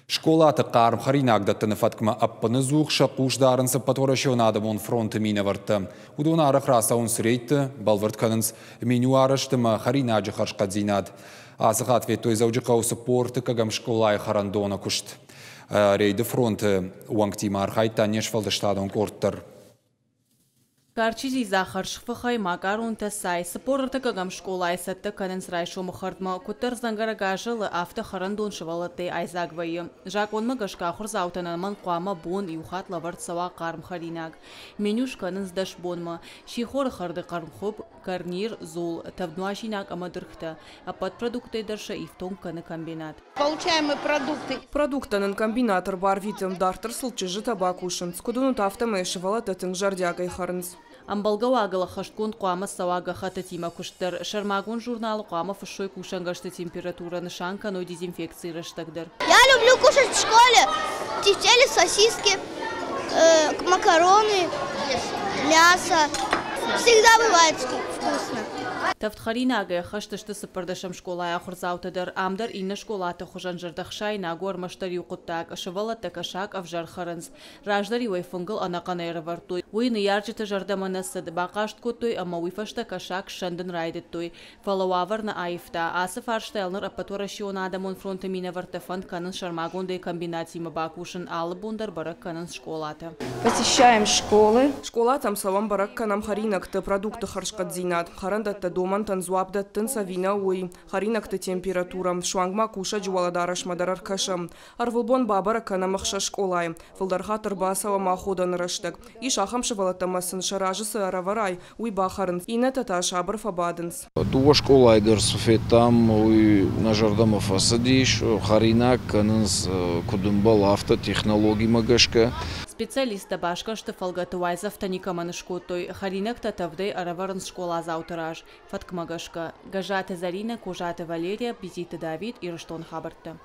Школаты қарым харинагдаттыны Фаткма аппыны зуқ шақуш дарынсы паторашионады мон фронты мина варты. Удон арық раса он сүрейті, балвартканынс меню арыштыма харинаджы харшқадзинад. Асық ответтой заужы қаусы порты кагам школай харандона күшт. Рейді фронты уаңктима архайттан нешфалды штадон корттыр. Карчизи Захар Шфахай Макарун Тасай, Сапорта Кагам школа Айсатта Каненс Райшо Махартма, Кутер Зангарагажа, Авто Харандун Шавалате Айзагвай, Жак он Магашка Хурзаутана Манкуама Бон и Ухат Лавард Сава Карм Харинаг, Менюш Каненс Дашбонма, Шихор Харды Кармхоп, Карнир, Зул, Тавнуашинак Амадырхта, а под продукты Дарша и в том комбинат. Получаем мы продукты. Продуктанын комбинатор бар витем дартер сылчыжы табакушын, скудунут автомы шевалат этин жардягай харнс. Амбалгавагала хашткун қуама савага хататима куштыр. Шармагун журналы қуама фашой кушангашты температура нышанка, но дезинфекции раштагдыр. Я люблю кушать в школе тефтели, сосиски, макароны, мясо. Всегда бывает вкусно. Тавтхаринага хашташты сыпырдашам школа ахурзаутадыр. Амдар инна школата хужанжардахшай нагор маштари уқуттак, шавалата кашак авжар харынс. Раждари уайфунгл анақанайры вартуй. Уйны ярчыты жардаманасыд, бақашт кутуй, ама уйфашта кашак шандын райдыттуй. Фалауаварна айфта, асы фарштайлныр апатуарашионадамон фронта мина вартафан канын шармагундай комбинатима бакушын алы бундар барак канын школата. Посещаем школы. Школа там салам барак канам харинакты продукты харшкадзинат. Харандатта доман танзуабдаттын савина уй. Харинакты температурам. Шуангма куша джуаладараш мадарар кашам. Арвылбон бабара канамахша школай. Фылдарха тырбасава маходан раштак. И шахам шавалатамасын шаражысы араварай. Уй бахарынс. Инета ташабыр фабадынс. Дуа школай дырсуфетам уй нажардамов асадиш. Харинак канынс кудымбал автотехнологий магашка. Специалиста башка что фалгатуайз автоникаманы шкотой. Харинак татавдей араварынс школа заутараж. Фаткмагашка. Гажата Зарина, Кужата Валерия, Бизита Давид и Раштон Хабарта.